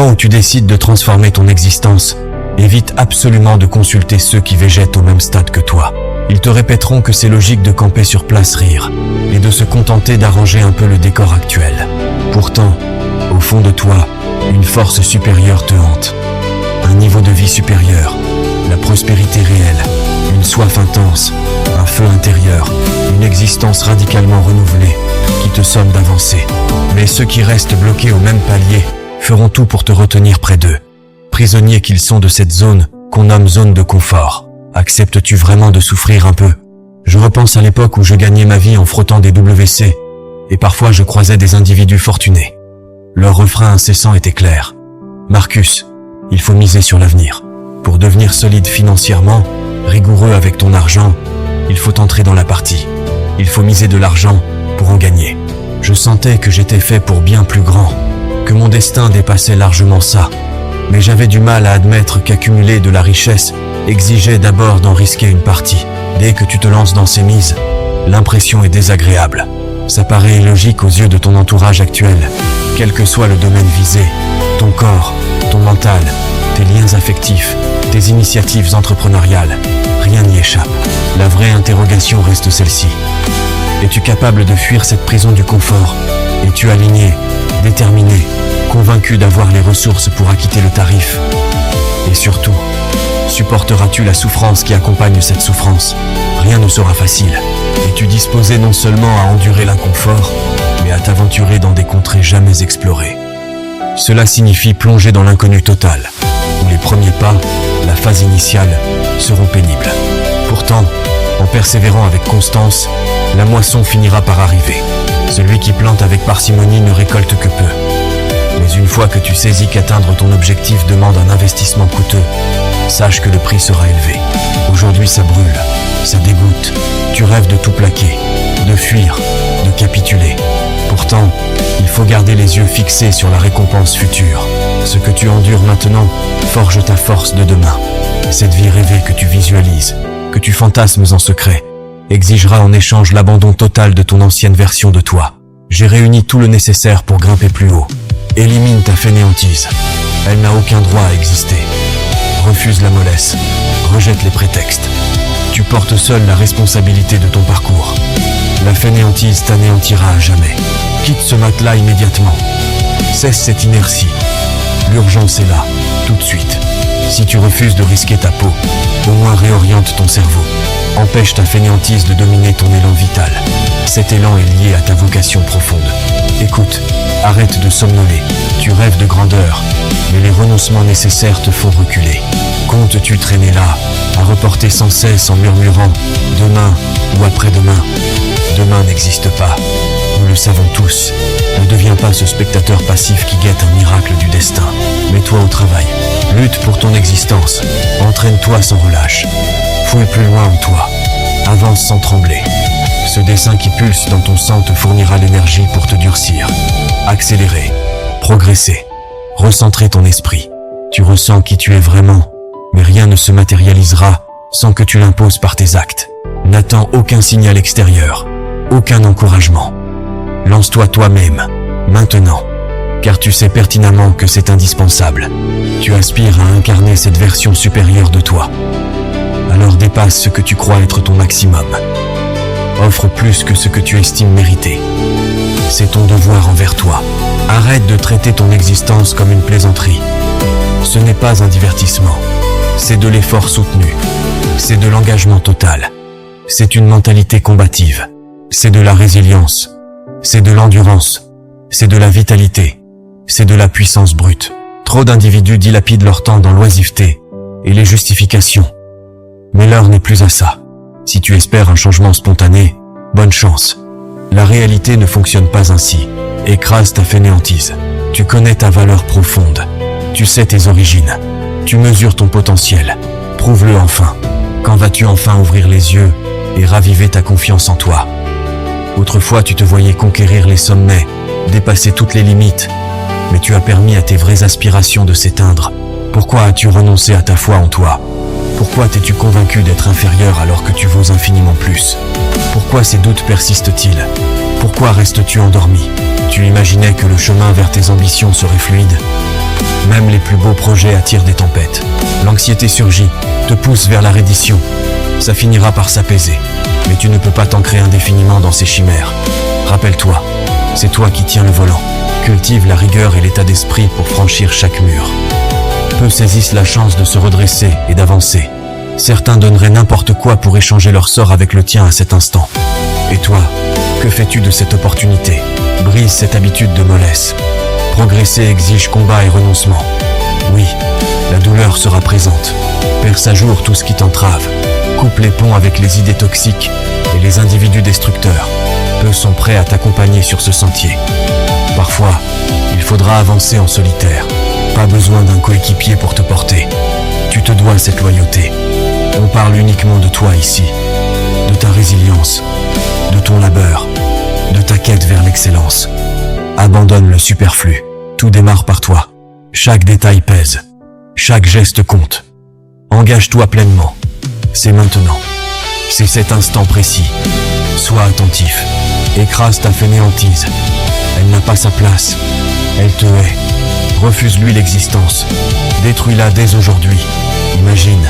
moment où tu décides de transformer ton existence, évite absolument de consulter ceux qui végètent au même stade que toi. Ils te répéteront que c'est logique de camper sur place rire et de se contenter d'arranger un peu le décor actuel. Pourtant, au fond de toi, une force supérieure te hante. Un niveau de vie supérieur, la prospérité réelle, une soif intense, un feu intérieur, une existence radicalement renouvelée qui te somme d'avancer. Mais ceux qui restent bloqués au même palier feront tout pour te retenir près d'eux. Prisonniers qu'ils sont de cette zone qu'on nomme zone de confort. Acceptes-tu vraiment de souffrir un peu? Je repense à l'époque où je gagnais ma vie en frottant des WC, et parfois je croisais des individus fortunés. Leur refrain incessant était clair. Marcus, il faut miser sur l'avenir. Pour devenir solide financièrement, rigoureux avec ton argent, il faut entrer dans la partie. Il faut miser de l'argent pour en gagner. Je sentais que j'étais fait pour bien plus grand, que mon destin dépassait largement ça. Mais j'avais du mal à admettre qu'accumuler de la richesse exigeait d'abord d'en risquer une partie. Dès que tu te lances dans ces mises, l'impression est désagréable. Ça paraît illogique aux yeux de ton entourage actuel, quel que soit le domaine visé, ton corps, ton mental, tes liens affectifs, tes initiatives entrepreneuriales, rien n'y échappe. La vraie interrogation reste celle-ci. Es-tu capable de fuir cette prison du confort? Es-tu aligné, déterminé, convaincu d'avoir les ressources pour acquitter le tarif? Et surtout, supporteras-tu la souffrance qui accompagne cette souffrance? Rien ne sera facile. Es-tu disposé non seulement à endurer l'inconfort, mais à t'aventurer dans des contrées jamais explorées? Cela signifie plonger dans l'inconnu total, où les premiers pas, la phase initiale, seront pénibles. Pourtant, en persévérant avec constance, la moisson finira par arriver. Celui qui plante avec parcimonie ne récolte que peu. Mais une fois que tu saisis qu'atteindre ton objectif demande un investissement coûteux, sache que le prix sera élevé. Aujourd'hui ça brûle, ça dégoûte, tu rêves de tout plaquer, de fuir, de capituler. Pourtant, il faut garder les yeux fixés sur la récompense future. Ce que tu endures maintenant forge ta force de demain. Cette vie rêvée que tu visualises, que tu fantasmes en secret, exigera en échange l'abandon total de ton ancienne version de toi. J'ai réuni tout le nécessaire pour grimper plus haut. Élimine ta fainéantise. Elle n'a aucun droit à exister. Refuse la mollesse. Rejette les prétextes. Tu portes seul la responsabilité de ton parcours. La fainéantise t'anéantira à jamais. Quitte ce matelas immédiatement. Cesse cette inertie. L'urgence est là, tout de suite. Si tu refuses de risquer ta peau, au moins réoriente ton cerveau. Empêche ta fainéantise de dominer ton élan vital. Cet élan est lié à ta vocation profonde. Écoute, arrête de somnoler. Tu rêves de grandeur, mais les renoncements nécessaires te font reculer. Comptes-tu traîner là, à reporter sans cesse en murmurant « demain » ou « après-demain ». Demain n'existe pas. Nous le savons tous. Ne deviens pas ce spectateur passif qui guette un miracle du destin. Mets-toi au travail. Lutte pour ton existence. Entraîne-toi sans relâche. Fouille plus loin en toi. Avance sans trembler. Ce dessin qui pulse dans ton sang te fournira l'énergie pour te durcir. Accélérer. Progresser. Recentrer ton esprit. Tu ressens qui tu es vraiment, mais rien ne se matérialisera sans que tu l'imposes par tes actes. N'attends aucun signal extérieur. Aucun encouragement. Lance-toi toi-même, maintenant, car tu sais pertinemment que c'est indispensable. Tu aspires à incarner cette version supérieure de toi. Alors dépasse ce que tu crois être ton maximum. Offre plus que ce que tu estimes mériter. C'est ton devoir envers toi. Arrête de traiter ton existence comme une plaisanterie. Ce n'est pas un divertissement. C'est de l'effort soutenu. C'est de l'engagement total. C'est une mentalité combative. C'est de la résilience. C'est de l'endurance. C'est de la vitalité. C'est de la puissance brute. Trop d'individus dilapident leur temps dans l'oisiveté et les justifications. Mais l'heure n'est plus à ça. Si tu espères un changement spontané, bonne chance. La réalité ne fonctionne pas ainsi. Écrase ta fainéantise. Tu connais ta valeur profonde. Tu sais tes origines. Tu mesures ton potentiel. Prouve-le enfin. Quand vas-tu enfin ouvrir les yeux et raviver ta confiance en toi? Autrefois, tu te voyais conquérir les sommets, dépasser toutes les limites, mais tu as permis à tes vraies aspirations de s'éteindre. Pourquoi as-tu renoncé à ta foi en toi? Pourquoi t'es-tu convaincu d'être inférieur alors que tu vaux infiniment plus? Pourquoi ces doutes persistent-ils? Pourquoi restes-tu endormi? Tu imaginais que le chemin vers tes ambitions serait fluide? Même les plus beaux projets attirent des tempêtes. L'anxiété surgit, te pousse vers la reddition. Ça finira par s'apaiser, mais tu ne peux pas t'ancrer indéfiniment dans ces chimères. Rappelle-toi, c'est toi qui tiens le volant. Cultive la rigueur et l'état d'esprit pour franchir chaque mur. Peu saisissent la chance de se redresser et d'avancer. Certains donneraient n'importe quoi pour échanger leur sort avec le tien à cet instant. Et toi, que fais-tu de cette opportunité? Brise cette habitude de mollesse. Progresser exige combat et renoncement. Oui, la douleur sera présente. Perce à jour tout ce qui t'entrave. Coupe les ponts avec les idées toxiques et les individus destructeurs. Peu sont prêts à t'accompagner sur ce sentier. Parfois, il faudra avancer en solitaire. Pas besoin d'un coéquipier pour te porter. Tu te dois cette loyauté. On parle uniquement de toi ici. De ta résilience, de ton labeur, de ta quête vers l'excellence. Abandonne le superflu. Tout démarre par toi. Chaque détail pèse. Chaque geste compte. Engage-toi pleinement. C'est maintenant. C'est cet instant précis. Sois attentif. Écrase ta fainéantise. Elle n'a pas sa place. Elle te hait. Refuse-lui l'existence. Détruis-la dès aujourd'hui. Imagine,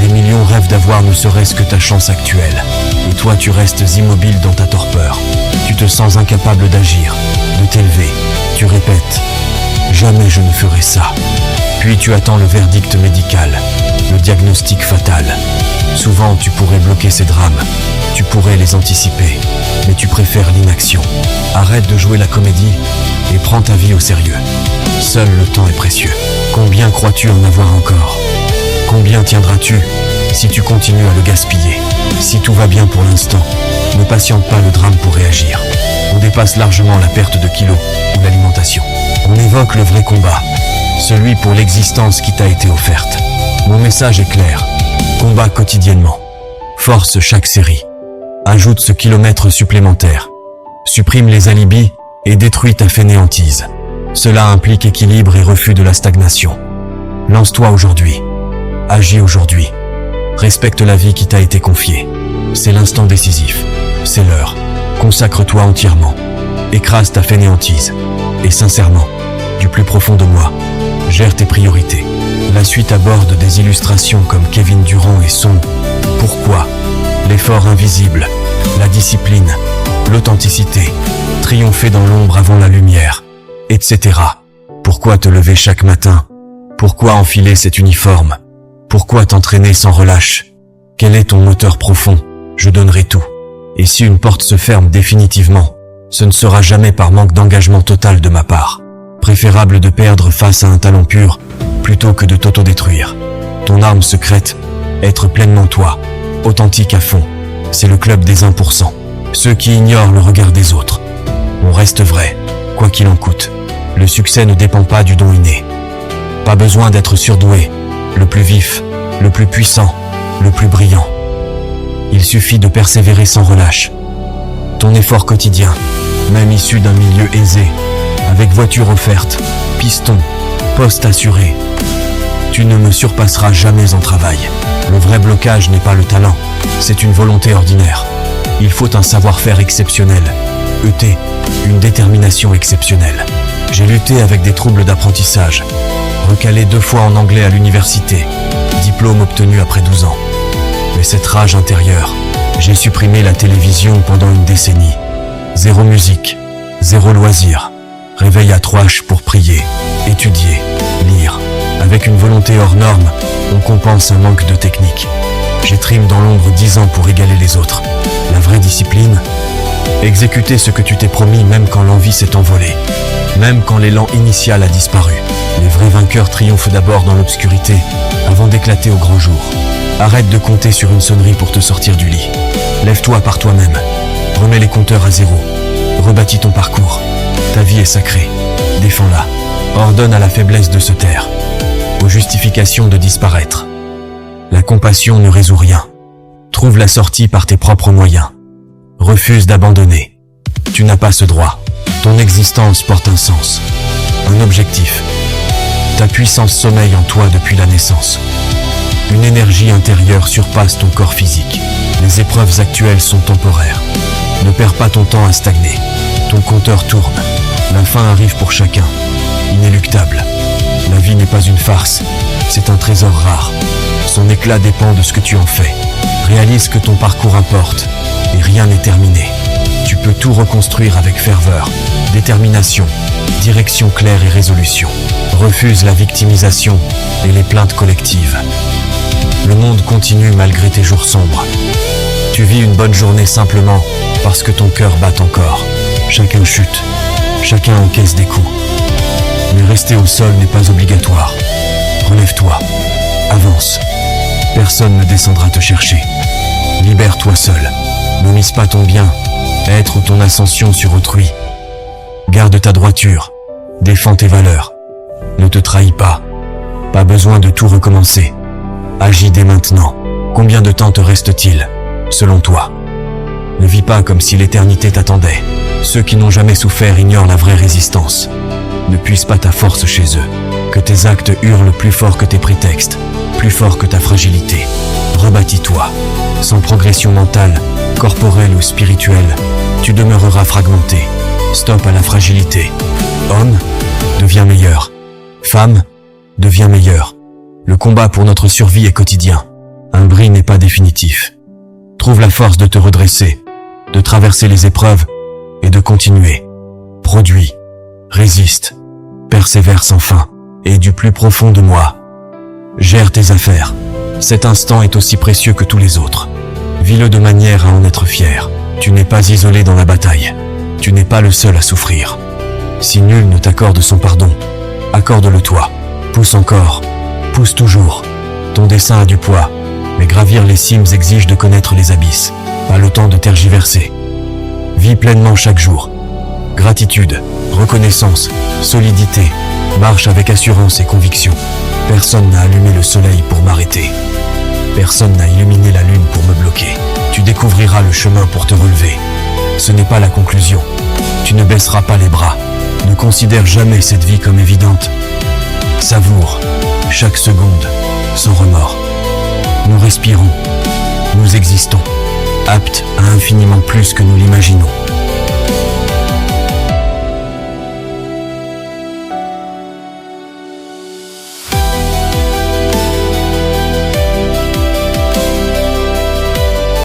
des millions rêvent d'avoir ne serait-ce que ta chance actuelle. Et toi tu restes immobile dans ta torpeur. Tu te sens incapable d'agir, de t'élever. Tu répètes, jamais je ne ferai ça. Puis tu attends le verdict médical, le diagnostic fatal. Souvent tu pourrais bloquer ces drames, tu pourrais les anticiper, mais tu préfères l'inaction. Arrête de jouer la comédie et prends ta vie au sérieux. Seul le temps est précieux. Combien crois-tu en avoir encore? Combien tiendras-tu si tu continues à le gaspiller? Si tout va bien pour l'instant, ne patiente pas le drame pour réagir. On dépasse largement la perte de kilos ou l'alimentation. On évoque le vrai combat, celui pour l'existence qui t'a été offerte. Mon message est clair. Combat quotidiennement. Force chaque série. Ajoute ce kilomètre supplémentaire. Supprime les alibis et détruis ta fainéantise. Cela implique équilibre et refus de la stagnation. Lance-toi aujourd'hui. Agis aujourd'hui. Respecte la vie qui t'a été confiée. C'est l'instant décisif. C'est l'heure. Consacre-toi entièrement. Écrase ta fainéantise. Et sincèrement, du plus profond de moi, gère tes priorités. La suite aborde des illustrations comme Kevin Durant et son Pourquoi, l'effort invisible, la discipline, l'authenticité, triompher dans l'ombre avant la lumière, etc. Pourquoi te lever chaque matin? Pourquoi enfiler cet uniforme? Pourquoi t'entraîner sans relâche? Quel est ton moteur profond? Je donnerai tout. Et si une porte se ferme définitivement, ce ne sera jamais par manque d'engagement total de ma part. Préférable de perdre face à un talent pur, plutôt que de t'autodétruire. Ton arme secrète, être pleinement toi, authentique à fond. C'est le club des 1%. Ceux qui ignorent le regard des autres. On reste vrai, quoi qu'il en coûte. Le succès ne dépend pas du don inné. Pas besoin d'être surdoué, le plus vif, le plus puissant, le plus brillant. Il suffit de persévérer sans relâche. Ton effort quotidien, même issu d'un milieu aisé, avec voiture offerte, piston, poste assuré, tu ne me surpasseras jamais en travail. Le vrai blocage n'est pas le talent, c'est une volonté ordinaire. Il faut un savoir-faire exceptionnel, ET, une détermination exceptionnelle. J'ai lutté avec des troubles d'apprentissage, recalé 2 fois en anglais à l'université, diplôme obtenu après 12 ans. Mais cette rage intérieure, j'ai supprimé la télévision pendant une décennie. Zéro musique, zéro loisir. Réveil à 3h pour prier, étudier, lire. Avec une volonté hors norme, on compense un manque de technique. J'ai trim dans l'ombre 10 ans pour égaler les autres. La vraie discipline, exécuter ce que tu t'es promis même quand l'envie s'est envolée. Même quand l'élan initial a disparu. Les vrais vainqueurs triomphent d'abord dans l'obscurité, avant d'éclater au grand jour. Arrête de compter sur une sonnerie pour te sortir du lit. Lève-toi par toi-même. Remets les compteurs à zéro. Rebâtis ton parcours. Ta vie est sacrée. Défends-la. Ordonne à la faiblesse de se taire. Aux justifications de disparaître. La compassion ne résout rien. Trouve la sortie par tes propres moyens. Refuse d'abandonner. Tu n'as pas ce droit. Ton existence porte un sens. Un objectif. Ta puissance sommeille en toi depuis la naissance. Une énergie intérieure surpasse ton corps physique. Les épreuves actuelles sont temporaires. Ne perds pas ton temps à stagner. Ton compteur tourne. La fin arrive pour chacun. Inéluctable. La vie n'est pas une farce, c'est un trésor rare. Son éclat dépend de ce que tu en fais. Réalise que ton parcours importe, et rien n'est terminé. Tu peux tout reconstruire avec ferveur, détermination, direction claire et résolution. Refuse la victimisation et les plaintes collectives. Le monde continue malgré tes jours sombres. Tu vis une bonne journée simplement parce que ton cœur bat encore. Chacun chute, chacun encaisse des coups. Mais rester au sol n'est pas obligatoire. Relève-toi, avance. Personne ne descendra te chercher. Libère-toi seul. Ne mise pas ton bien-être ou ton ascension sur autrui. Garde ta droiture. Défends tes valeurs. Ne te trahis pas. Pas besoin de tout recommencer. Agis dès maintenant. Combien de temps te reste-t-il, selon toi? Ne vis pas comme si l'éternité t'attendait. Ceux qui n'ont jamais souffert ignorent la vraie résistance. Ne puise pas ta force chez eux. Que tes actes hurlent plus fort que tes prétextes, plus fort que ta fragilité. Rebâtis-toi. Sans progression mentale, corporelle ou spirituelle, tu demeureras fragmenté. Stop à la fragilité. Homme, deviens meilleur. Femme, deviens meilleur. Le combat pour notre survie est quotidien. Un bris n'est pas définitif. Trouve la force de te redresser, de traverser les épreuves et de continuer. Produis, résiste, persévère sans fin et du plus profond de moi. Gère tes affaires. Cet instant est aussi précieux que tous les autres. Vis-le de manière à en être fier. Tu n'es pas isolé dans la bataille. Tu n'es pas le seul à souffrir. Si nul ne t'accorde son pardon, accorde-le toi. Pousse encore, pousse toujours. Ton dessein a du poids, mais gravir les cimes exige de connaître les abysses. Pas le temps de tergiverser. Vis pleinement chaque jour. Gratitude, reconnaissance, solidité. Marche avec assurance et conviction. Personne n'a allumé le soleil pour m'arrêter. Personne n'a illuminé la lune pour me bloquer. Tu découvriras le chemin pour te relever. Ce n'est pas la conclusion. Tu ne baisseras pas les bras. Ne considère jamais cette vie comme évidente. Savoure chaque seconde sans remords. Nous respirons. Nous existons. Aptes à infiniment plus que nous l'imaginons.